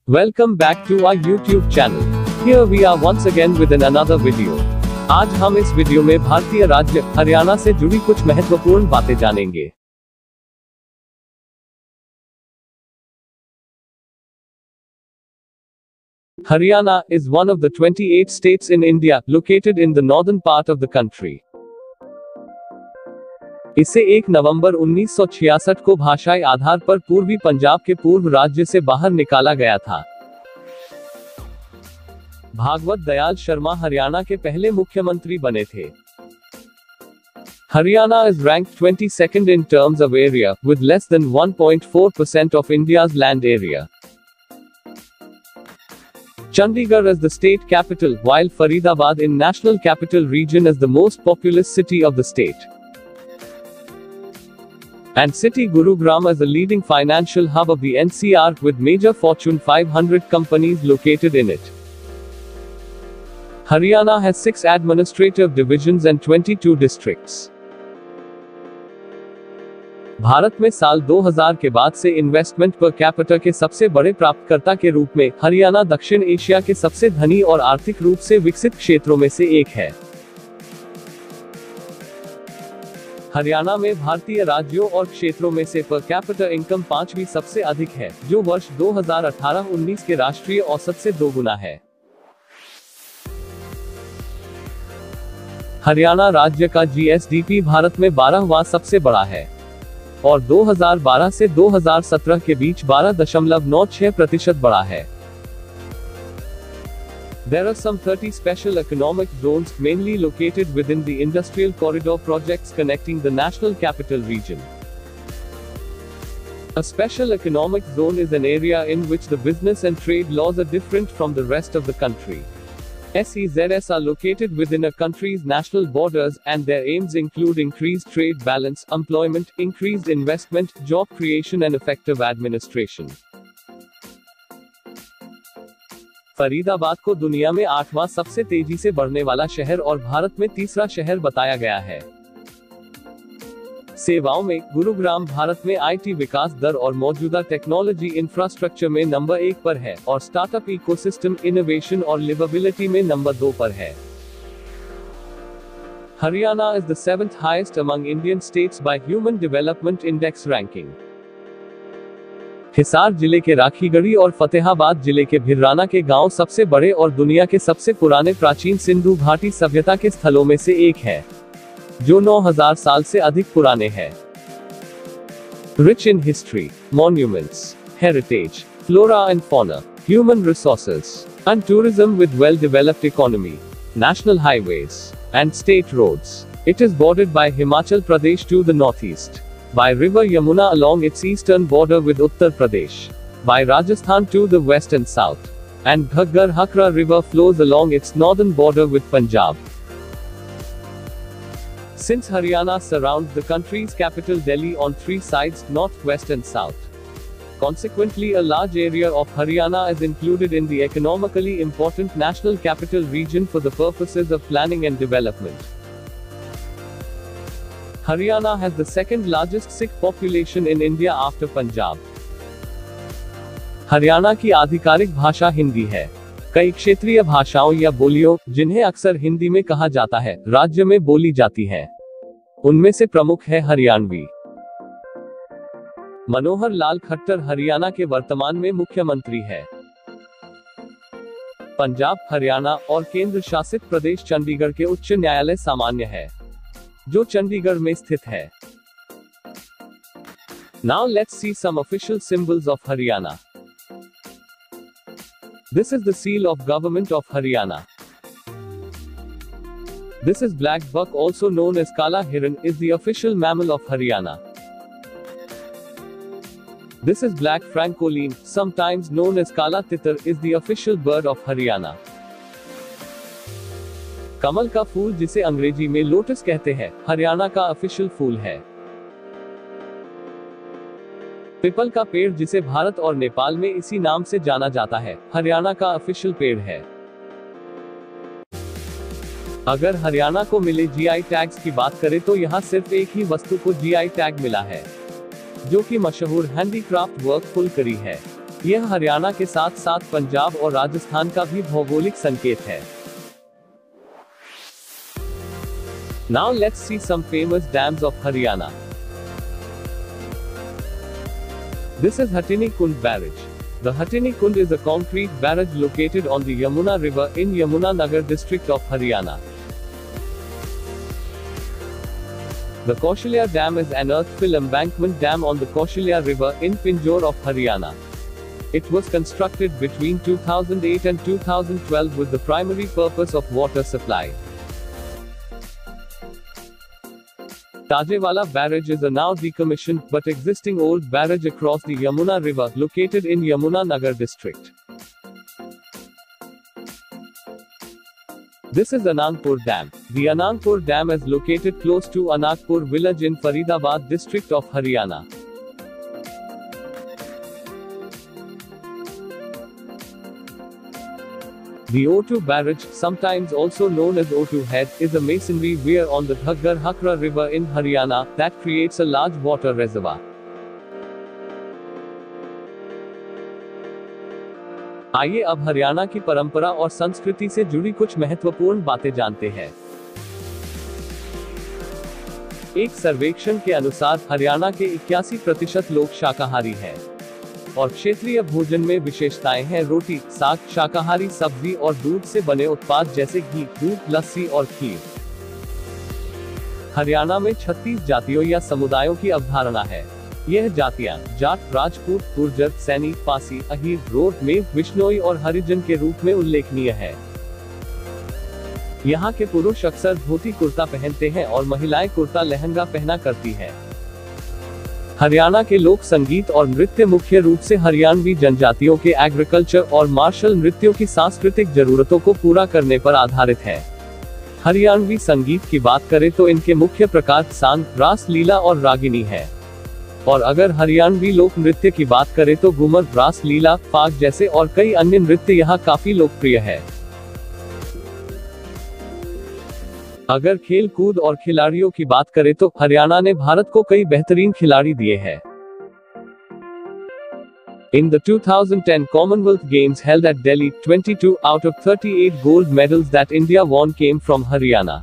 Welcome back to our YouTube channel. Here we are once again with another video. आज हम इस video में भारतीय राज्य हरियाणा से जुड़ी कुछ महत्वपूर्ण बातें जानेंगे। Haryana is one of the 28 states in India, located in the northern part of the country. इसे 1 नवंबर 1966 को भाषाई आधार पर पूर्वी पंजाब के पूर्व राज्य से बाहर निकाला गया था। भागवत दयाल शर्मा हरियाणा के पहले मुख्यमंत्री बने थे। Haryana is ranked 22nd in terms of area, with less than 1.4% of India's land area. Chandigarh is the state capital, while Faridabad in National Capital Region is the most populous city of the state. And city Gurugram is the leading financial hub of the NCR, with major Fortune 500 companies located in it. Haryana has 6 administrative divisions and 22 districts. Bharat में साल 2000 के बाद से investment per capita के सबसे बड़े प्राप्तकर्ता के रूप में हरियाणा दक्षिण एशिया के सबसे धनी और आर्थिक रूप से विकसित क्षेत्रों में से एक है। हरियाणा में भारतीय राज्यों और क्षेत्रों में से पर कैपिटा इनकम 5वीं सबसे अधिक है, जो वर्ष 2018-19 के राष्ट्रीय औसत से 2 गुना है। हरियाणा राज्य का जीएसडीपी भारत में 12वां सबसे बड़ा है और 2012 से 2017 के बीच 12.96% बढ़ा है। There are some 30 special economic zones, mainly located within the industrial corridor projects connecting the National Capital Region. A special economic zone is an area in which the business and trade laws are different from the rest of the country. SEZs are located within a country's national borders, and their aims include increased trade balance, employment, increased investment, job creation and effective administration. Faridabad को दुनिया में 8वां सबसे तेजी से बढ़ने वाला शहर और भारत में तीसरा शहर बताया गया है। सेवाओं में गुरुग्राम भारत में आईटी विकास दर और मौजूदा टेक्नोलॉजी इंफ्रास्ट्रक्चर में नंबर 1 पर है और स्टार्टअप इकोसिस्टम, इनोवेशन और लिवेबिलिटी में नंबर 2 पर है। Haryana is the 7th highest among Indian states by human development index ranking. Hisar जिले के राखीगढ़ी और फतेहाबाद जिले के भिराना के गांव सबसे बड़े और दुनिया के सबसे पुराने प्राचीन सिंधु घाटी सभ्यता के स्थलों में से एक है, जो 9000 साल से अधिक पुराने हैं। Rich in history, monuments, heritage, flora and fauna, human resources, and tourism with well-developed economy, national highways, and state roads. It is bordered by Himachal Pradesh to the northeast, by river Yamuna along its eastern border with Uttar Pradesh, by Rajasthan to the west and south, and Ghaggar Hakra river flows along its northern border with Punjab. Since Haryana surrounds the country's capital Delhi on 3 sides, north, west and south. Consequently, a large area of Haryana is included in the economically important National Capital Region for the purposes of planning and development. Haryana has the second largest Sikh population in India after Punjab. Haryana की आधिकारिक भाषा हिंदी है। कई क्षेत्रीय भाषाओं या बोलियों, जिन्हें अक्सर हिंदी में कहा जाता है, राज्य में बोली जाती हैं। उनमें से प्रमुख है हरियाणवी। मनोहर लाल खट्टर हरियाणा के वर्तमान में मुख्यमंत्री है। पंजाब, हरियाणा और केंद्र शासित प्रदेश चंडीगढ़ के उच्च न्यायालय सामान्य है, जो चंडीगढ़ में स्थित है। Now let's see some official symbols of Haryana. This is the seal of government of Haryana. This is black buck, also known as Kala Hiran, is the official mammal of Haryana. This is black francolin, sometimes known as Kala Titar, is the official bird of Haryana. कमल का फूल, जिसे अंग्रेजी में lotus कहते हैं, हरियाणा का official फूल है। People का पेड़, जिसे भारत और नेपाल में इसी नाम से जाना जाता है, हरियाणा का ऑफिशियल पेड़ है। अगर हरियाणा को मिले जीआई टैग्स की बात करें तो यहाँ सिर्फ एक ही वस्तु को जीआई टैग मिला है, जो कि मशहूर हैंडीक्राफ्ट वर्क फुलकरी है। यह हरियाणा के साथ साथ पंजाब और राजस्थान का भी भौगोलिक संकेत है। Now let's see some famous dams of Haryana. This is Hatini Kund Barrage. The Hatini Kund is a concrete barrage located on the Yamuna River in Yamunanagar district of Haryana. The Kaushalya Dam is an earth-fill embankment dam on the Kaushalya River in Pinjore of Haryana. It was constructed between 2008 and 2012 with the primary purpose of water supply. Tajewala Barrage is a now decommissioned, but existing old barrage across the Yamuna River, located in Yamunanagar district. This is Anangpur Dam. The Anangpur Dam is located close to Anakpur village in Faridabad district of Haryana. The O2 Barrage, sometimes also known as O2 Head, is a masonry weir on the Ghaggar Hakra River in Haryana that creates a large water reservoir. आइए अब हरियाणा की परंपरा और संस्कृति से जुड़ी कुछ महत्वपूर्ण बातें जानते हैं। एक सर्वेक्षण के अनुसार हरियाणा के 81% लोग शाकाहारी हैं और क्षेत्रीय भोजन में विशेषताएं हैं रोटी, साग, शाकाहारी सब्जी और दूध से बने उत्पाद जैसे घी, दूध, लस्सी और खीर। हरियाणा में 36 जातियों या समुदायों की अवधारणा है। यह जातियां जाट, राजपूत, गुर्जर, सैनी, पासी, अहीर, रोड, मेव, बिश्नोई और हरिजन के रूप में उल्लेखनीय है। यहाँ के पुरुष अक्सर धोती कुर्ता पहनते हैं और महिलाएं कुर्ता लहंगा पहना करती हैं। हरियाणा के लोक संगीत और नृत्य मुख्य रूप से हरियाणवी जनजातियों के एग्रीकल्चर और मार्शल नृत्यों की सांस्कृतिक जरूरतों को पूरा करने पर आधारित है। हरियाणवी संगीत की बात करें तो इनके मुख्य प्रकार सांग, रास लीला और रागिनी है। और अगर हरियाणवी लोक नृत्य की बात करें तो घूमर, रास लीला, फाग जैसे और कई अन्य नृत्य यहाँ काफी लोकप्रिय है। अगर खेल कूद और खिलाड़ियों की बात करें तो हरियाणा ने भारत को कई बेहतरीन खिलाड़ी दिए हैं। In the 2010 Commonwealth Games held at Delhi, 22 out of 38 gold medals that India won came from Haryana.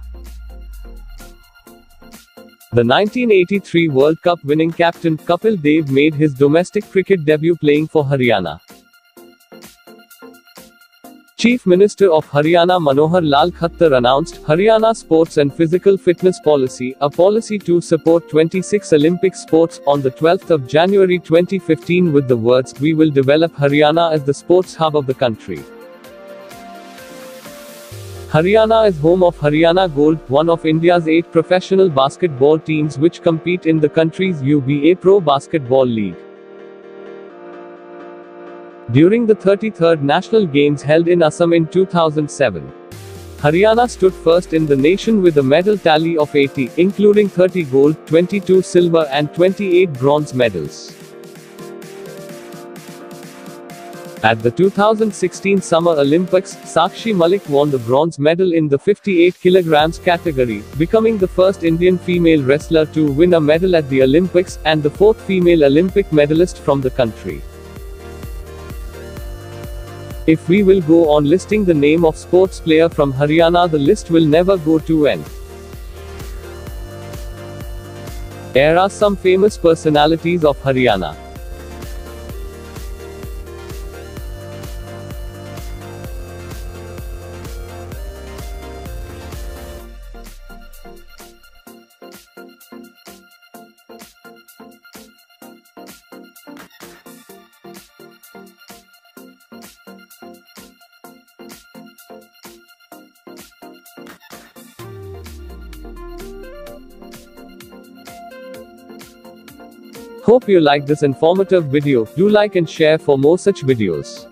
The 1983 World Cup winning captain Kapil Dev made his domestic cricket debut playing for Haryana. Chief Minister of Haryana Manohar Lal Khattar announced Haryana Sports and Physical Fitness Policy, a policy to support 26 Olympic sports, on the 12th of January 2015 with the words, "We will develop Haryana as the sports hub of the country." Haryana is home of Haryana Gold, one of India's 8 professional basketball teams which compete in the country's UBA Pro Basketball League. During the 33rd National Games held in Assam in 2007, Haryana stood first in the nation with a medal tally of 80, including 30 gold, 22 silver and 28 bronze medals. At the 2016 Summer Olympics, Sakshi Malik won the bronze medal in the 58 kg category, becoming the first Indian female wrestler to win a medal at the Olympics, and the 4th female Olympic medalist from the country. If we will go on listing the name of sports player from Haryana, the list will never go to end. Here are some famous personalities of Haryana. Hope you liked this informative video. Do like and share for more such videos.